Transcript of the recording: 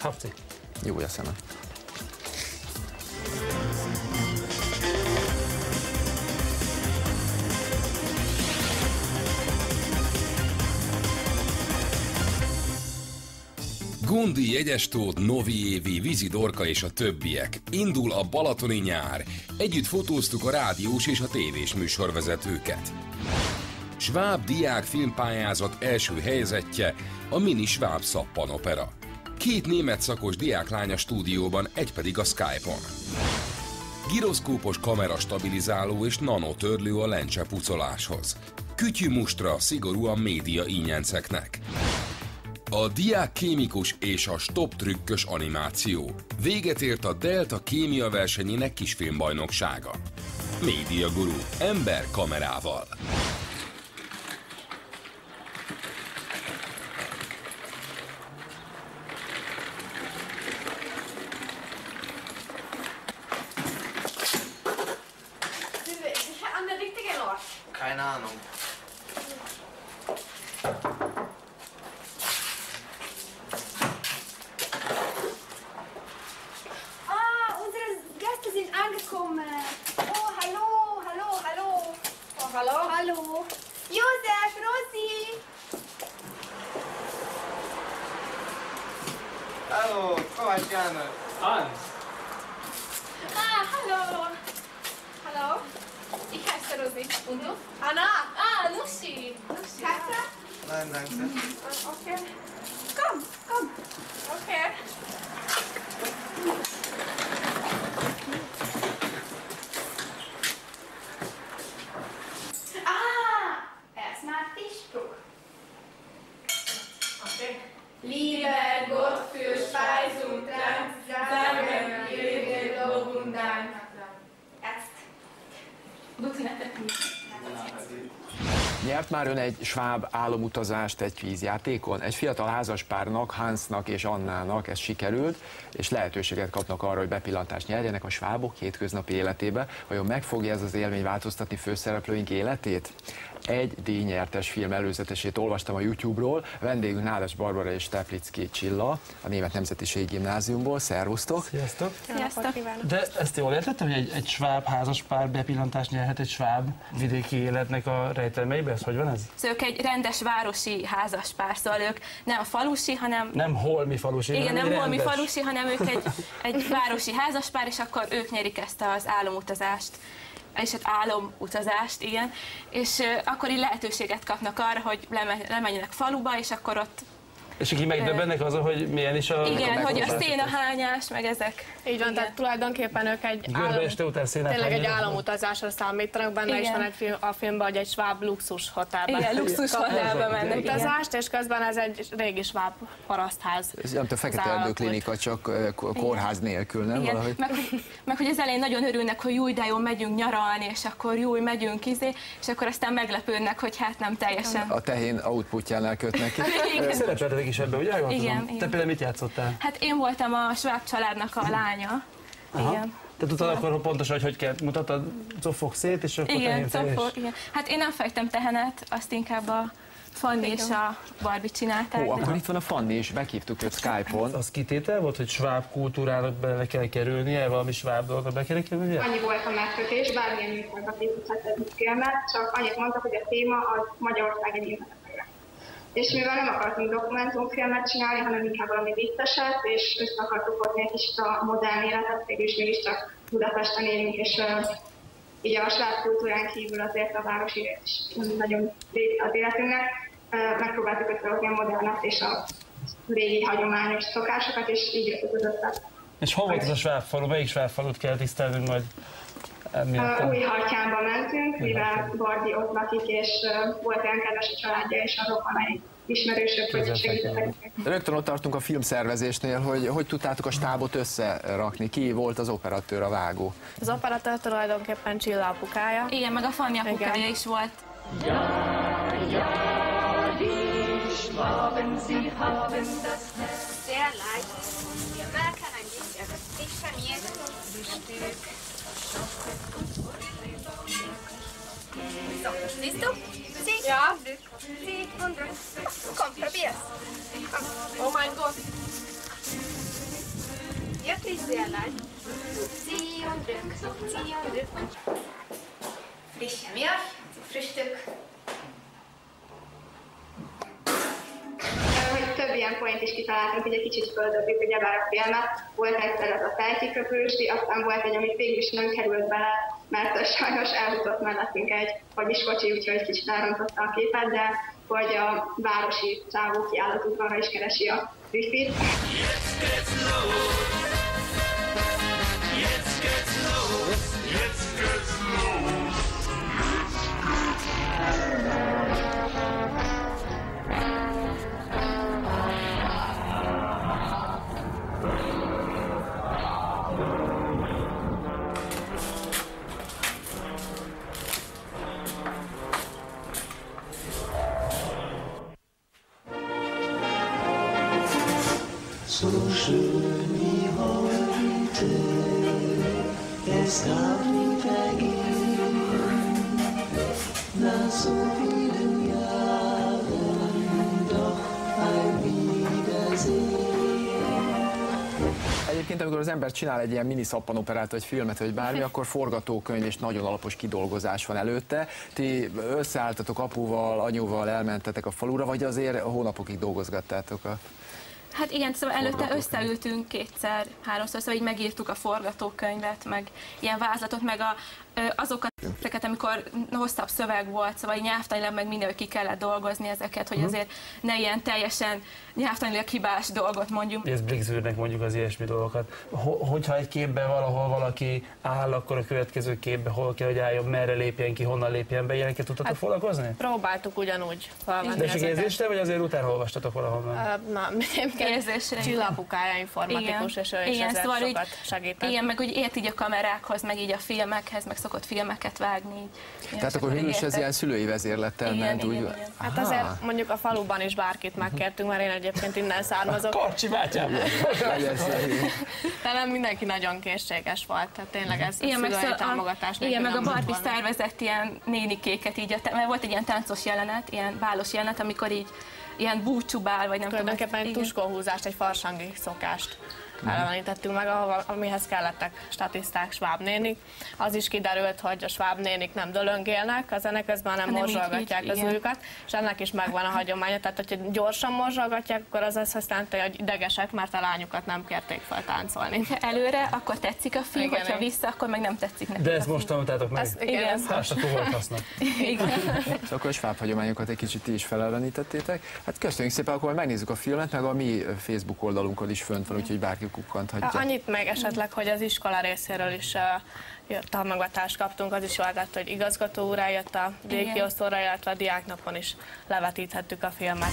Hapci. Jó a szeme. Gundi, Jegyestót, Novi Évi, Vizi Dorka és a többiek. Indul a balatoni nyár. Együtt fotóztuk a rádiós és a tévés műsorvezetőket. Schwab diák filmpályázat első helyezettje a Mini Schwab szappanopera. 2 német szakos diáklány a stúdióban, egy pedig a Skype-on. Giroszkópos kamera stabilizáló és nanotörlő a lencse pucoláshoz. Kütyű mustra szigorúan média ínyenceknek. A diák kémikus és a stop trükkös animáció. Véget ért a Delta kémia versenyének kisfilmbajnoksága. Média guru, ember kamerával. Keine Ahnung. Unsere Gäste sind angekommen. Oh, hallo, hallo, hallo. Oh, hallo. Hallo. Josef, Rosi. Hallo, Kovács János. Hans. Hallo. Hallo. Ich heiße Rosi. Und du? Anna. Lucy. Katja? Nein, danke. Okay. Komm, komm. Okay. Erstmal Tischtuch. Okay. Lieber Gott, für Speis und Trank sagen wir dir Lob und Dank. Jetzt. Nyert már ön egy Schwab álomutazást egy kvízjátékon? Egy fiatal házaspárnak, Hansnak és Annának ez sikerült, és lehetőséget kapnak arra, hogy bepillantást nyerjenek a Schwabok hétköznapi életébe. Vajon meg fogja ez az élmény változtatni főszereplőink életét? Egy díjnyertes film előzetesét olvastam a YouTube-ról. Vendégünk Nádas Barbara és Teplický Csilla, a Német Nemzetiségi Gimnáziumból. Szervusztok! Sziasztok! Sziasztok! De ezt jól értettem, hogy egy Schwab házaspár bepillantást nyerhet egy Schwab vidéki életnek a rejtelmeibe? Ez hogy van ez? Szóval ők egy rendes városi házaspár, szóval ők nem falusi, hanem... Nem holmi falusi, igen, nem holmi rendes. falusi, hanem ők egy városi házaspár, és akkor ők nyerik ezt az álomutazást. És hát álomutazást, igen, és akkor így lehetőséget kapnak arra, hogy lemenjenek faluba, és akkor ott... És aki megdöbbennek azon, hogy milyen is a... Igen, hogy a szénahányás, meg ezek. Így van, tehát tulajdonképpen ők tényleg egy álomutazásra számítanak, benne is van egy film, a filmben, hogy egy Schwab luxus hotelben. Igen, luxus hotelben mennek. Utazást, és közben ez egy régi Schwab parasztház. Ez nem a Fekete Erdő Klinika, csak kórház nélkül, nem? Igen. Valahogy? Meg hogy az elején nagyon örülnek, hogy jó, de jó, megyünk nyaralni, és akkor jó, megyünk és akkor aztán meglepődnek, hogy hát nem teljesen. A tehén outputjánál kötnek ki. Szerepeltetek is ebben, ugye? Igen. Te például mit játszottál? Hát én voltam a Schwab családnak a lánya. Aha. Igen. Te tudtad akkor pontosan, hogy kell mutattad, cofog szét, és akkor igen, cofog, igen. Hát én nem fejtem tehenet, azt inkább a Fanni és a Barbie csinálták. Ó, akkor itt van a Fanni is, meghívtuk őt Skype-on. Az kitétel volt, hogy Schwab kultúrának bele kell kerülnie, valami Schwab dolgot be kell kerülnie? Annyi volt a megkötés, bármilyen műfajba készíthet egy filmet, csak annyit mondtak, hogy a téma az Magyarország egy életre. És mivel nem akartunk dokumentumfilmet csinálni, hanem inkább valami vicceset, és össze akartuk hozni egy kicsit a modern életet, végülis mégiscsak Budapesten élünk, és így a Schwab kultúrán kívül azért a városi élet is nagyon része az életünknek. Megpróbáltuk összehozni a modernet és a régi hagyományos szokásokat, és így jött az ötlet. És hol volt ez a Schwab falu? Melyik Schwab falut kell tisztelnünk majd? Újhartyánba mentünk, mivel Bardi ott lakik, és volt olyan kedves a családja, és a rokonai ismerősök, hogy segítettek. Rögtön ott tartunk a filmszervezésnél, hogy tudtátok a stábot összerakni. Ki volt az operatőr, a vágó? Az operatőr tulajdonképpen Csilla apukája. Igen, meg a Fanni apukája is volt. Sehr leicht. Wir merken ein bisschen. Ich vermiere Stück. So, siehst du? Sieh. Ja. Sieh und komm, probier's. Komm. Oh mein Gott. sehr leicht. Zieh und drück, zieh und drück. Frische Milch zum Frühstück. Hogy több ilyen point is kitaláltunk, hogy egy kicsit földöbbük, ugyebár a filmet. Volt egyszer az a felkiköpősi, aztán volt egy, amit végül is nem került bele, mert sajnos eljutott mellettünk egy vagyiskocsi, úgyhogy kicsit elrontotta a képet, de hogy a városi csávó kiáll az udvarra és keresi a wifi-t. So schön wie heute, es darf nie vergehen, nach so vielen Jahren doch ein Wiedersehen. Egyébként, amikor az ember csinál egy ilyen mini szappanoperát, vagy filmet, vagy bármi, akkor forgatókönyv és nagyon alapos kidolgozás van előtte. Ti összeálltatok apuval, anyuval, elmentetek a falura, vagy azért hónapokig dolgozgattátok a... Hát igen, szóval előtte összeültünk 2-3-szor, szóval így megírtuk a forgatókönyvet, meg ilyen vázlatot, meg azokat, amikor hosszabb szöveg volt, szóval így nyelvtanilag meg mindenhol ki kellett dolgozni ezeket, hogy azért ne ilyen teljesen nyelvtanilag hibás dolgot mondjuk. Ez Blixbűrnek mondjuk az ilyesmi dolgokat. Hogyha egy képben valahol valaki áll, akkor a következő képben hol kell, hogy álljon, merre lépjen ki, honnan lépjen be, ilyeneket tudtatok foglalkozni? Próbáltuk ugyanúgy felvenni de csak érzésre, vagy azért utána olvastatok valahonnan? Nem, érzésre. Csillapukája informatikus, és ő is ezért szóval sokat segített. Igen, meg úgy ért így a kamerákhoz, meg így a filmekhez, meg szokott filmeket vágni. Tehát akkor végül is ez ilyen szülői vezérlettel ment úgy. Igen. Hát azért mondjuk a faluban is bárkit megkértünk, mert én egyébként innen származok. Karcsi bátyám! De nem mindenki nagyon készséges volt, tehát tényleg ez szülői támogatás. Igen, meg a Barbie szervezett ilyen nénikéket, így, mert volt egy ilyen táncos jelenet, ilyen bálos jelenet, amikor így ilyen búcsúbál, vagy nem tudom. Tulajdonképpen egy tuskóhúzást, egy farsangi szokást elevenítettünk meg, amihez kellettek statiszták, sváb nénik. Az is kiderült, hogy a sváb nénik nem dölöngélnek, a zene közben nem morzsolgatják az ujjukat, és ennek is megvan a hagyománya, tehát hogyha gyorsan morzsolgatják, akkor az azt jelenti, hogy idegesek, mert a lányokat nem kérték fel táncolni. Ha előre, akkor tetszik a film, hogyha vissza, akkor meg nem tetszik neki. De ezt most tanultátok meg? Igen. Hát akkor volt hasznak. És akkor a sváb hagyományokat egy kicsit ti is felelevenítettétek. Hát köszönjük szépen, akkor megnézzük a filmet, meg a mi Facebook oldalunkon is fönt van, úgyhogy bárki kukkanthatja. Annyit még esetleg, hogy az iskola részéről is támogatást kaptunk, az is volt, hogy igazgató úr eljött a díjkiosztóra, illetve a diáknapon is levetíthettük a filmet.